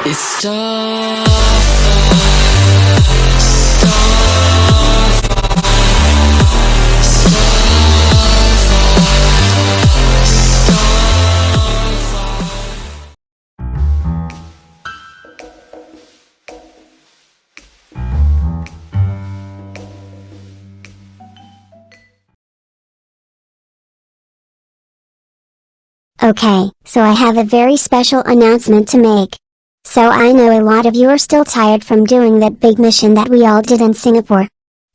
It's Starfire, Okay, so I have a very special announcement to make. So I know a lot of you are still tired from doing that big mission that we all did in Singapore.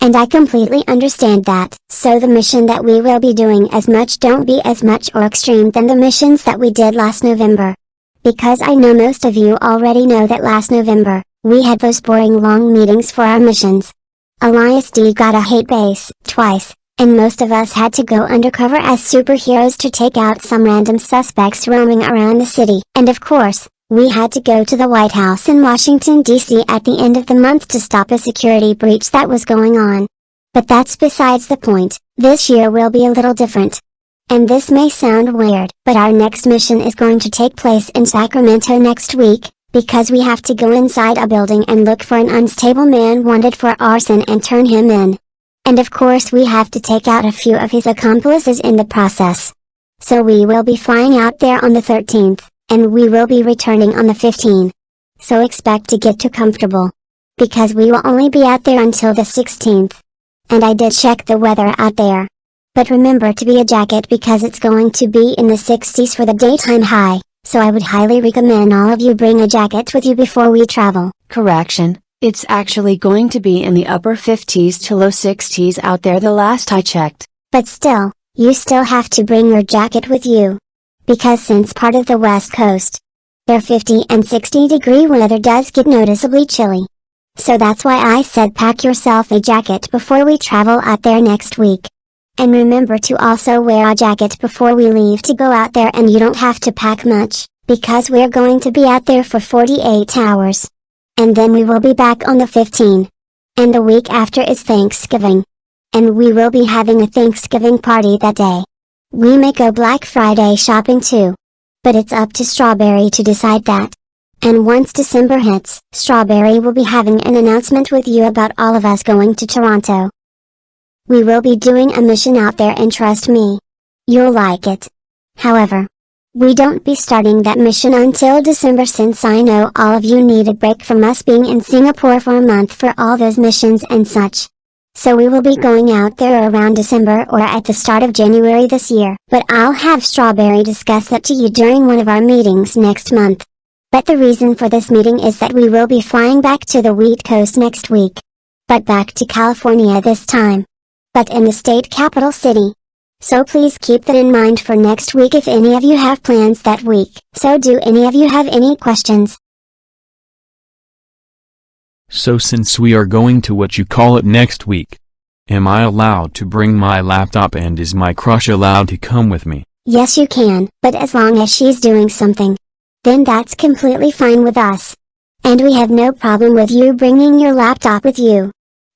And I completely understand that, so the mission that we will be doing as much don't be as much or extreme than the missions that we did last November. Because I know most of you already know that last November, we had those boring long meetings for our missions. Elias D got a hate base, twice, and most of us had to go undercover as superheroes to take out some random suspects roaming around the city. And of course, we had to go to the White House in Washington, D.C. at the end of the month to stop a security breach that was going on. But that's besides the point. This year will be a little different. And this may sound weird, but our next mission is going to take place in Sacramento next week, because we have to go inside a building and look for an unstable man wanted for arson and turn him in. And of course we have to take out a few of his accomplices in the process. So we will be flying out there on the 13th. And we will be returning on the 15th. So expect to get too comfortable. Because we will only be out there until the 16th. And I did check the weather out there. But remember to be a jacket because it's going to be in the 60s for the daytime high, so I would highly recommend all of you bring a jacket with you before we travel. Correction, it's actually going to be in the upper 50s to low 60s out there the last I checked. But still, you still have to bring your jacket with you. Because since part of the West Coast, their 50 and 60-degree weather does get noticeably chilly. So that's why I said pack yourself a jacket before we travel out there next week. And remember to also wear a jacket before we leave to go out there, and you don't have to pack much, because we're going to be out there for 48 hours. And then we will be back on the 15th. And the week after is Thanksgiving. And we will be having a Thanksgiving party that day. We may go Black Friday shopping too. But it's up to Strawberry to decide that. And once December hits, Strawberry will be having an announcement with you about all of us going to Toronto. We will be doing a mission out there, and trust me, you'll like it. However, we don't be starting that mission until December, since I know all of you need a break from us being in Singapore for a month for all those missions and such. So we will be going out there around December or at the start of January this year. But I'll have Strawberry discuss that to you during one of our meetings next month. But the reason for this meeting is that we will be flying back to the Wheat Coast next week. But back to California this time. But in the state capital city. So please keep that in mind for next week if any of you have plans that week. So do any of you have any questions? So since we are going to what you call it next week, am I allowed to bring my laptop, and is my crush allowed to come with me? Yes, you can, but as long as she's doing something, then that's completely fine with us. And we have no problem with you bringing your laptop with you.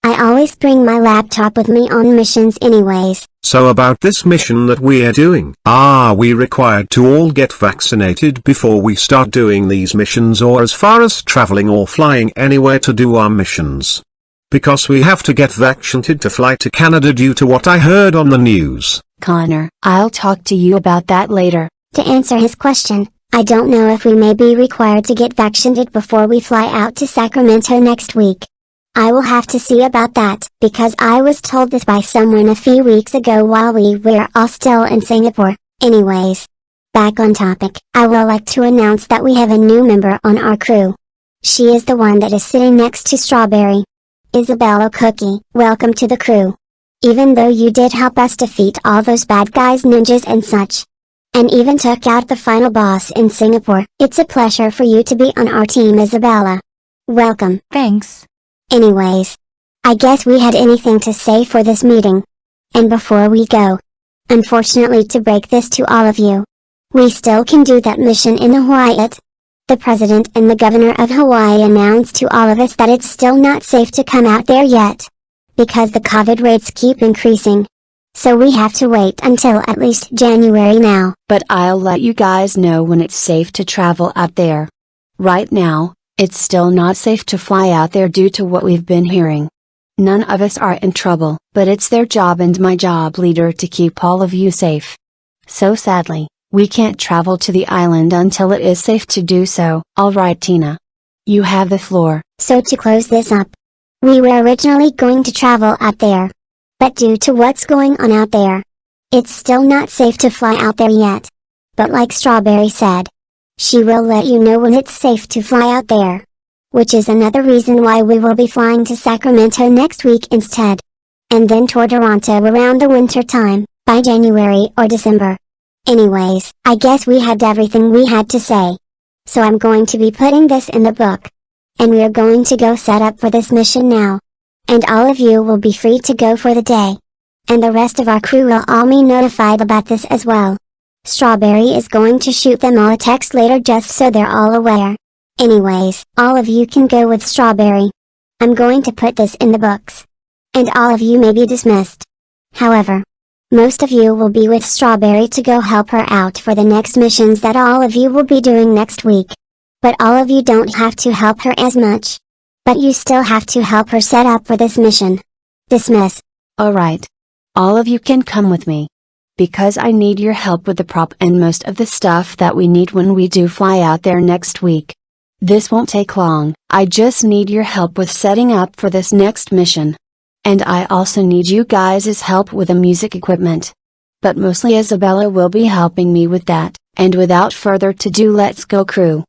I always bring my laptop with me on missions anyways. So about this mission that we are doing, are we required to all get vaccinated before we start doing these missions, or as far as traveling or flying anywhere to do our missions? Because we have to get vaccinated to fly to Canada due to what I heard on the news. Connor, I'll talk to you about that later. To answer his question, I don't know if we may be required to get vaccinated before we fly out to Sacramento next week. I will have to see about that, because I was told this by someone a few weeks ago while we were all still in Singapore. Anyways, back on topic, I would like to announce that we have a new member on our crew. She is the one that is sitting next to Strawberry. Isabella Cookie, welcome to the crew. Even though you did help us defeat all those bad guys, ninjas and such, and even took out the final boss in Singapore, it's a pleasure for you to be on our team, Isabella. Welcome. Thanks. Anyways, I guess we had anything to say for this meeting. And before we go, unfortunately to break this to all of you, we still can do that mission in Hawaii. The President and the Governor of Hawaii announced to all of us that it's still not safe to come out there yet, because the COVID rates keep increasing. So we have to wait until at least January now. But I'll let you guys know when it's safe to travel out there. Right now, It's still not safe to fly out there due to what we've been hearing. None of us are in trouble, but it's their job and my job leader to keep all of you safe. So sadly, we can't travel to the island until it is safe to do so. Alright Tina. You have the floor. So to close this up, we were originally going to travel out there. But due to what's going on out there, it's still not safe to fly out there yet. But like Strawberry said, she will let you know when it's safe to fly out there. Which is another reason why we will be flying to Sacramento next week instead. And then toward Toronto around the winter time, by January or December. Anyways, I guess we had everything we had to say. So I'm going to be putting this in the book. And we are going to go set up for this mission now. And all of you will be free to go for the day. And the rest of our crew will all be notified about this as well. Strawberry is going to shoot them all a text later just so they're all aware. Anyways, all of you can go with Strawberry. I'm going to put this in the books. And all of you may be dismissed. However, most of you will be with Strawberry to go help her out for the next missions that all of you will be doing next week. But all of you don't have to help her as much. But you still have to help her set up for this mission. Dismiss. Alright. All of you can come with me. Because I need your help with the prop and most of the stuff that we need when we do fly out there next week. This won't take long, I just need your help with setting up for this next mission. And I also need you guys' help with the music equipment. But mostly Isabella will be helping me with that, and without further ado let's go crew.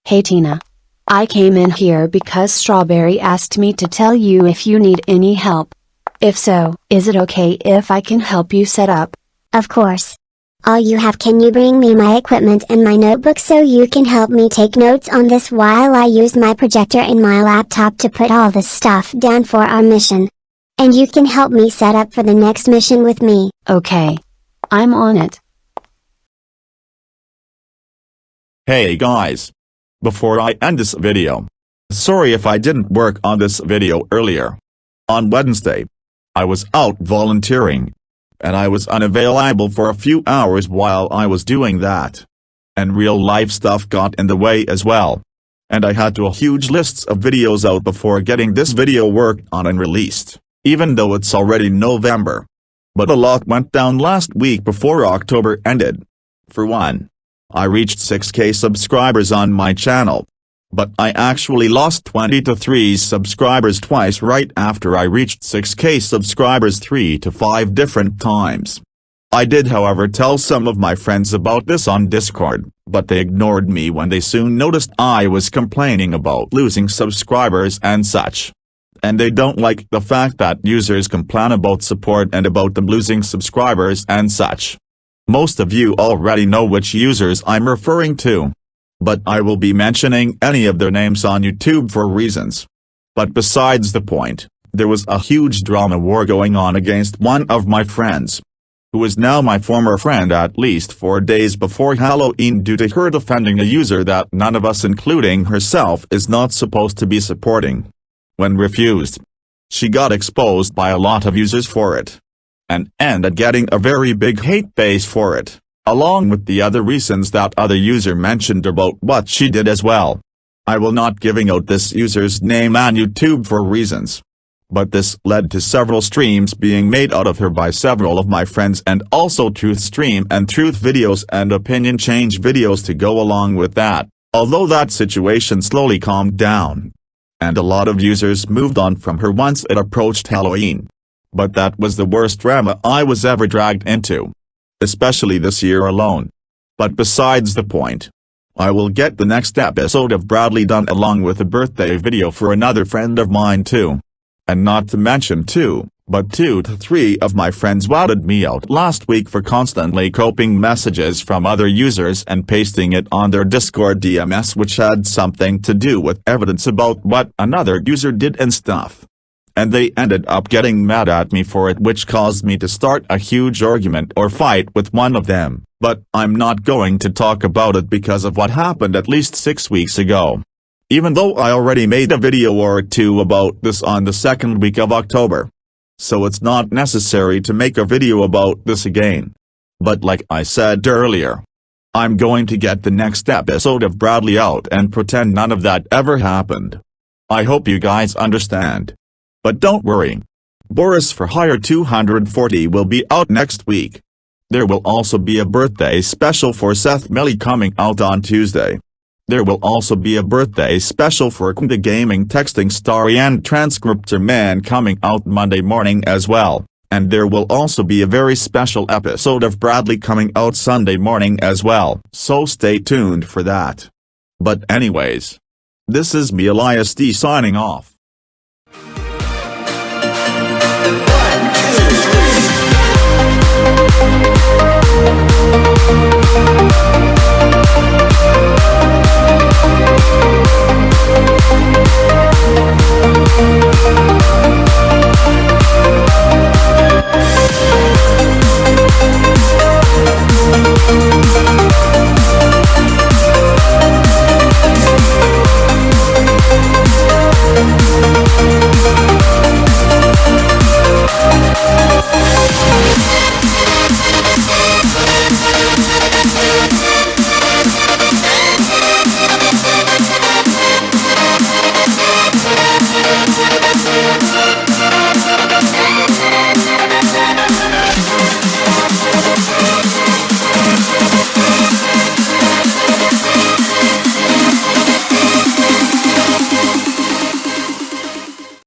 Hey Tina. I came in here because Strawberry asked me to tell you if you need any help. If so, is it okay if I can help you set up? Of course. All you have, can you bring me my equipment and my notebook so you can help me take notes on this while I use my projector and my laptop to put all this stuff down for our mission. And you can help me set up for the next mission with me. Okay. I'm on it. Hey guys. Before I end this video, sorry if I didn't work on this video earlier. On Wednesday, I was out volunteering, and I was unavailable for a few hours while I was doing that. And real life stuff got in the way as well. And I had to huge lists of videos out before getting this video worked on and released, even though it's already November. But a lot went down last week before October ended. For one, I reached 6K subscribers on my channel. But I actually lost 20 to 3 subscribers twice right after I reached 6K subscribers 3 to 5 different times. I did however tell some of my friends about this on Discord, but they ignored me when they soon noticed I was complaining about losing subscribers and such. And they don't like the fact that users complain about support and about them losing subscribers and such. Most of you already know which users I'm referring to. But I will be mentioning any of their names on YouTube for reasons. But besides the point, there was a huge drama war going on against one of my friends, who is now my former friend at least 4 days before Halloween due to her defending a user that none of us including herself is not supposed to be supporting. When refused, she got exposed by a lot of users for it. And ended getting a very big hate base for it, along with the other reasons that other user mentioned about what she did as well. I will not giving out this user's name on YouTube for reasons. But this led to several streams being made out of her by several of my friends and also truth stream and truth videos and opinion change videos to go along with that, although that situation slowly calmed down. And a lot of users moved on from her once it approached Halloween. But that was the worst drama I was ever dragged into. Especially this year alone. But besides the point, I will get the next episode of Bradley done along with a birthday video for another friend of mine too. And not to mention 2 to 3 of my friends wouted me out last week for constantly copying messages from other users and pasting it on their Discord DMs which had something to do with evidence about what another user did and stuff. And they ended up getting mad at me for it, which caused me to start a huge argument or fight with one of them, but I'm not going to talk about it because of what happened at least 6 weeks ago. Even though I already made a video or 2 about this on the 2nd week of October. So it's not necessary to make a video about this again. But like I said earlier, I'm going to get the next episode of Bradley out and pretend none of that ever happened. I hope you guys understand. But don't worry. Boris for Hire 240 will be out next week. There will also be a birthday special for Seth Millie coming out on Tuesday. There will also be a birthday special for the gaming texting star and transcriptor man coming out Monday morning as well, and there will also be a very special episode of Bradley coming out Sunday morning as well, so stay tuned for that. But anyways, this is me Elias D signing off. One, two, three.